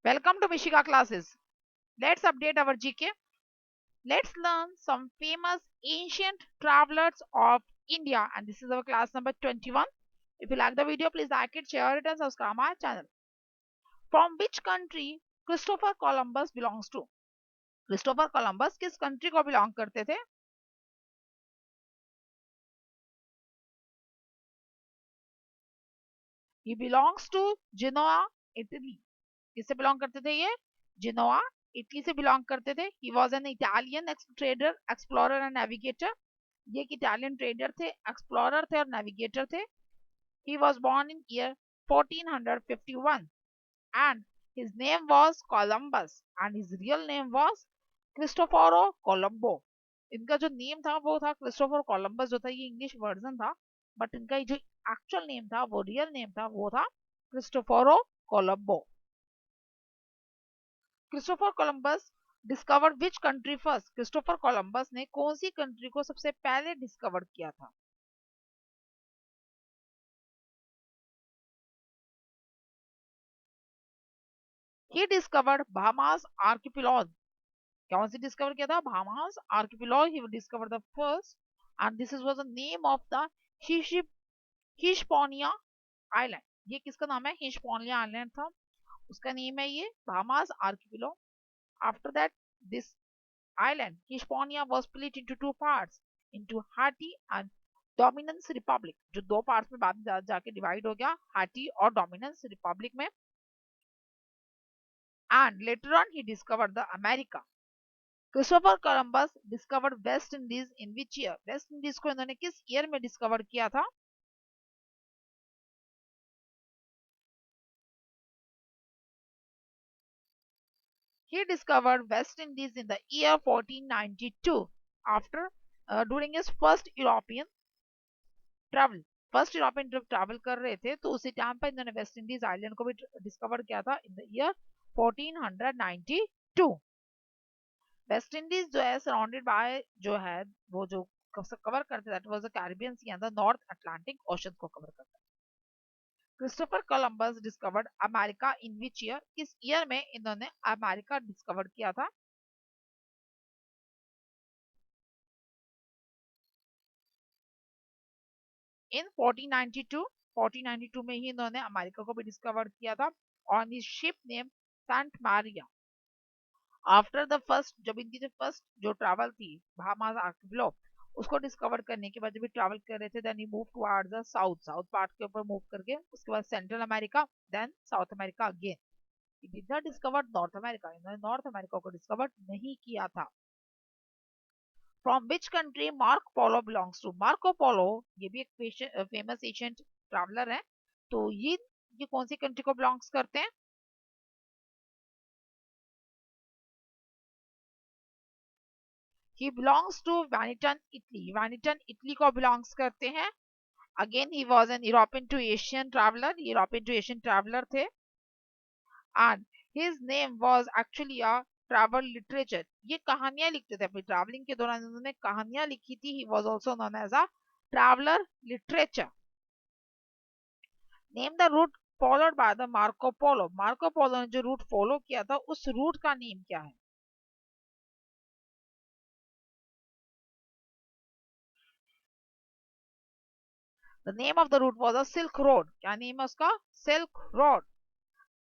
Welcome to Mishika classes. Let's update our GK. Let's learn some famous ancient travelers of India, and this is our class number 21. If you like the video, please like it, share it, and subscribe my channel. From which country Christopher Columbus belongs to? Christopher Columbus किस country को belong करते थे? He belongs to Genoa, Italy. किससे belong करते थे ये? Genoa, Italy से belong करते थे. He was an Italian trader, explorer and navigator. ये एक इटालियन ट्रेडर थे, एक्सप्लोरर थे और नेविगेटर थे. He was born in year 1451 and his name was Columbus and his real name was Cristoforo Colombo. इनका जो नेम था वो था क्रिस्टोफर कोलंबस, जो था ये इंग्लिश वर्जन था, बट इनका जो एक्चुअल नेम था, वो रियल नेम था, वो था Cristoforo Colombo. Christopher Columbus discovered which country first? Christopher Columbus ने कौन सी कंट्री को सबसे पहले डिस्कवर किया था? He discovered Bahamas archipelago. कौन सी डिस्कवर किया था? Bahamas archipelago. He discovered the first, and this was the name of the Hispaniola island. ये किसका नाम है? Hispaniola island था, उसका नेम है ये Bahamas archipelago. After that, this island Hispaniola was split into two parts, into Haiti and Dominance Republic. जो दो पार्ट्स में बाद में जाके डिवाइड हो गया, Haiti और Dominance Republic में. And later on he discovered the America. Christopher Columbus discovered West Indies in which year? West Indies को इन्होंने किस ईयर में डिस्कवर किया था? He discovered West Indies in the year 1492 after during his first European travel. First European trip travel कर रहे थे तो उसी टाइम पर इन्होंने वेस्ट इंडीज आइलैंड को भी डिस्कवर किया था in the year 1492. West Indies जो है सराउंडेड बाय जो है वो जो कवर करते that was the Caribbean sea and the North Atlantic ocean को कवर करता है. Christopher Columbus discovered America in which year? किस ईयर में इन्होंने अमेरिका डिस्कवर किया था? इन 1492 में ही इन्होंने अमेरिका को भी डिस्कवर किया था on the ship name saint Maria. After the first, जब इनकी जो फर्स्ट जो ट्रैवल थी बहामास आर्किपेलागो, उसको डिस्कवर करने के बाद जब ट्रैवल कर रहे थे then he move towards the south part के ऊपर मूव करके उसके बाद Central America then South America again. He did not discover North America. इन्होंने नॉर्थ अमेरिका को डिस्कवर नहीं किया था. From which country Marco Polo belongs to? Marco Polo ये भी एक फेमस एशियन ट्रैवलर है, तो ये कौन सी कंट्री को बिलोंग्स करते हैं? He belongs to Venetian Italy. Venetian Italy को बिलोंग्स करते हैं. Again he was an European to Asian traveller. European to Asian traveller थे and his name was actually a travel literature. ये कहानियां लिखते थे अपनी ट्रैवलिंग के दौरान, उन्होंने कहानियां लिखी थी. He was also known as a traveller literature. Name the route followed by the Marco Polo. Marco Polo ने जो रूट फॉलो किया था उस रूट का नेम क्या है? The name of the route was a Silk Road. क्या name है उसका? Silk Road.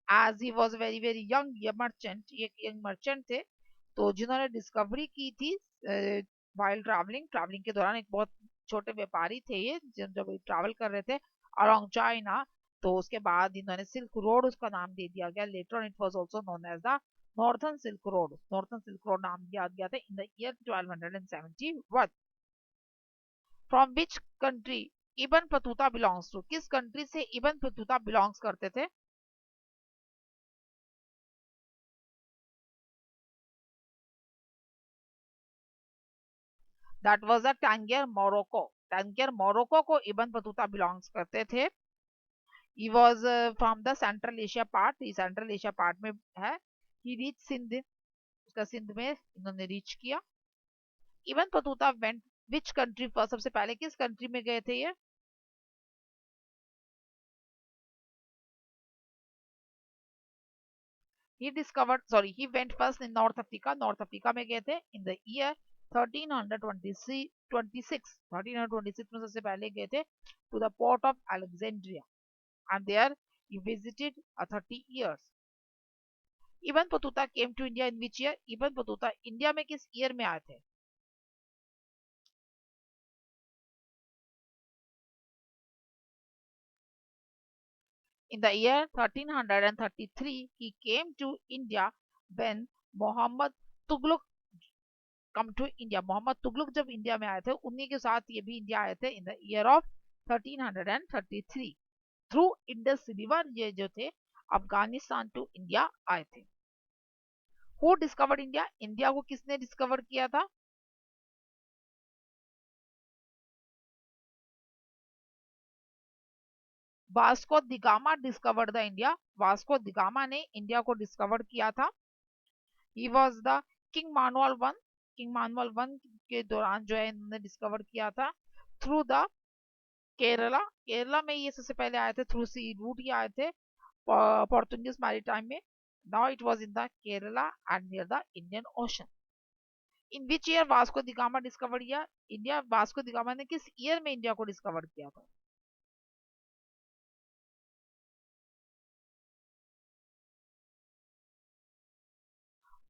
As he was very very young, ये मर्चेंट, ये यंग मर्चेंट थे, तो जिन्होंने डिस्कवरी की थी वाइल ट्रैवलिंग के दौरान. एक बहुत छोटे व्यापारी थे ये, जब ट्रैवल कर रहे थे अलोंग चाइना, तो उसके बाद इन्होंने सिल्क रोड उसका नाम दे दिया गया. Letter on it was also known as the northern silk road. Northern silk road नाम दिया गया था in the year 1271. From which country Ibn Battuta belongs to? किस कंट्री से इबन बतूता बिलोंग्स करते थे? That was the Tangier Morocco. Tangier Morocco को इबन बतूता बिलोंग्स करते थे. He was from the central Asia part. ये सेंट्रल एशिया पार्ट में है. He reach Sindh. उसका सिंध में इन्होंने रीच किया. इबन बतूता वेंट विच कंट्री फर्स्ट? सबसे पहले किस कंट्री में गए थे ये? he went first in North Africa. North Africa में गए थे in the year 1326 में सबसे पहले गए थे to the port of Alexandria, and there he visited 30 years. Ibn Battuta came to India in which year? Ibn Battuta India में किस ईयर में आए थे? In the year 1333, he came to India when Muhammad Tughlaq come to India. Mohammad Tughlaq जब India में आए थे उन्हीं के साथ ये भी इंडिया आए थे in the year of 1333 through Indus river. ये जो थे अफगानिस्तान टू इंडिया आए थे. Who discovered India? इंडिया को किसने डिस्कवर किया था? Vasco da Gama discovered the India. Vasco da Gama ने इंडिया को डिस्कवर किया था. He was the king Manuel one. King Manuel one के दौरान जो है इन्होंने डिस्कवर किया था थ्रू द केरला. केरला में ये सबसे पहले आए थे थ्रू सी रूट ही आए थे पोर्तुगीज मैरीटाइम में. Now it was in the Kerala and near the Indian ocean. In which year Vasco da gamma discover किया इंडिया? वास्को द गामा ने किस ईयर में इंडिया को डिस्कवर किया था?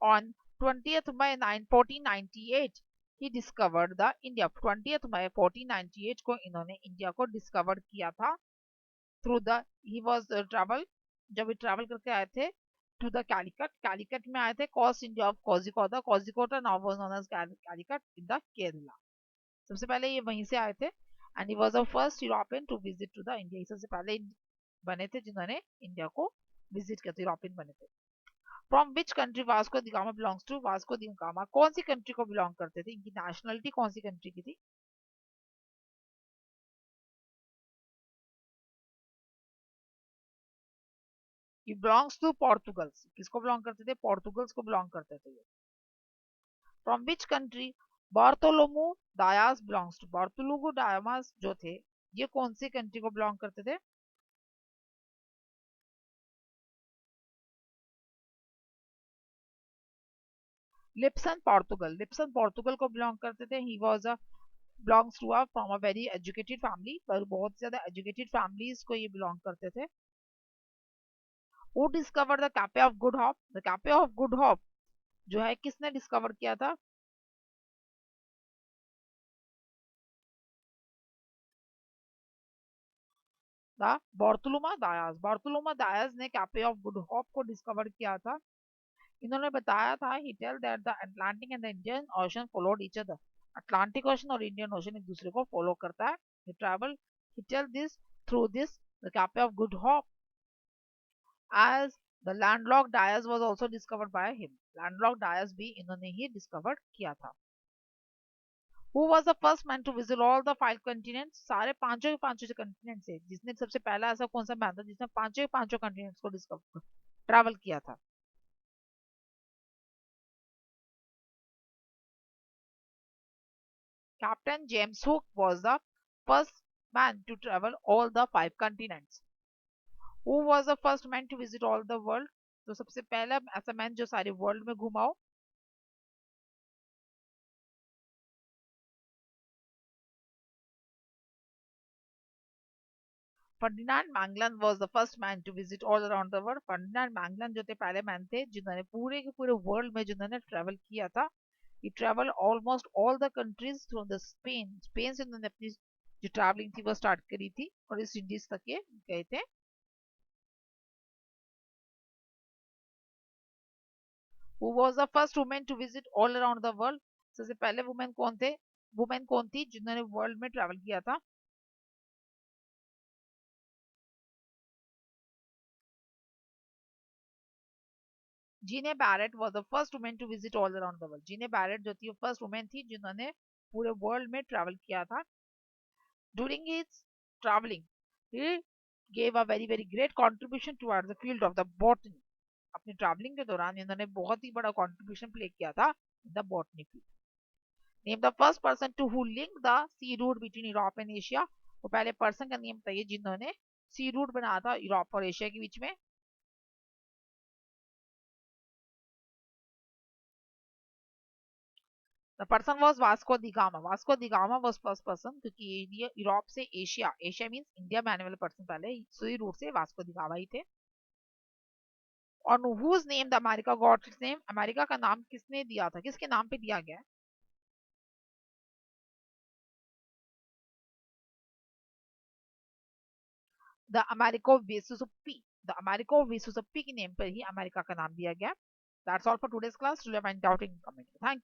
On 20th May 1498 he discovered the India. 20th May 1498 को इन्होंने India को डिस्कवर किया था through the he was travel. जब ये ट्रैवल करके आए थे टू द कैलिकट. कैलिकट में आए थे coast India of Kozhikode. Kozhikode now was known as Calicut in the Kerala. सबसे पहले ये वहीं से आए थे and he was the first European to visit to the India. सबसे पहले बने थे जिन्होंने इंडिया को विजिट किया था. यूरोपियन बने थे. From which country Vasco da Gama belongs to? Vasco da Gama कौन सी कंट्री को बिलोंग करते थे? इनकी नेशनलिटी कौन सी कंट्री की थी? ये बिलोंग्स टू पोर्तुगल्स. किसको बिलोंग करते थे? पोर्तुगल्स को बिलोंग करते थे ये. From which country Bartholomew Dias belongs to? Bartholomew Dias जो थे ये कौन सी कंट्री को बिलोंग करते थे? लिप्सन पोर्तुगल. लिप्सन पोर्तुगल को बिलोंग करते थे. He was a belongs to a from a very educated family. पर बहुत ज्यादा एजुकेटेड फैमिलीज को ये बिलोंग करते थे. Who discover the cafe of Good Hope? The cafe of Good Hope जो है किसने डिस्कवर किया था? The Bartholomew Dias. Bartholomew Dias ने कैफे ऑफ गुड होप को डिस्कवर किया था. इन्होंने बताया था he tell that the Atlantic and the Indian ocean followed each other. Atlantic ocean और इंडियन ओशन एक दूसरे को फॉलो करता है. He travel he tell this through this the cafe of Good hope as the landlocked Dias was also discovered by him. Landlocked Dias भी इन्होंने ही discovered किया था. Who was the first man to visit all the 5 continents? सारे पांचों के पांचों जो continents है जिसने सबसे पहला ऐसा कौन सा मैन था जिसने पांचों के पांचों continents को डिस्कवर ट्रैवल किया था? Captain James Hook was the first man to travel all the 5 continents. Who was the first man to visit all the world? तो सबसे पहला ऐसा मैन जो सारे वर्ल्ड में घुमा हो. Ferdinand Magellan was the first man to visit all around the world. Ferdinand Magellan जो थे पहले मैन थे जिन्होंने पूरे के पूरे वर्ल्ड में जिन्होंने ट्रैवल किया था. He traveled almost all the countries from the Spain. Spain से उन्होंने अपनी जो ट्रैवलिंग थी वो स्टार्ट करी थी और इस इंडीज तक ये गए थे. Who was the first woman to visit all around the world? सबसे पहले वुमेन कौन थे? वुमेन कौन थी जिन्होंने वर्ल्ड में ट्रैवल किया था? जीने Barrett was the first woman to visit all around the world. जीने बैरेट जो थी वो फर्स्ट वुमेन थी जिन्होंने पूरे वर्ल्ड में ट्रैवल किया था. During his traveling, he gave a very great contribution towards the field of the botany. अपनी ट्रैवलिंग के दौरान इन्होंने बहुत ही बड़ा कंट्रीब्यूशन प्ले किया था in the botany field. Name the first person to who link the sea route between Europe and Asia. वो पहले पर्सन का नेम बताइए जिन्होंने सी रूट बनाया था यूरोप और एशिया के बीच में. The person was Vasco the gamma. Vasco the gamma was first person, क्योंकि यूरोप से एशिया, एशिया मीन्स इंडिया में आने वाले पर्सन पहले सुई रूट से वास्को दी गामा ही थे. और whose name the America got its name, America का नाम किसने दिया था, किसके नाम पे दिया गया है? द अमेरिको वेसुसुप्पी, द अमेरिको वेसुसुप्पी के नेम पर ही अमेरिका का नाम दिया गया. That's all for today's class. Do you have any doubt in comment? Thank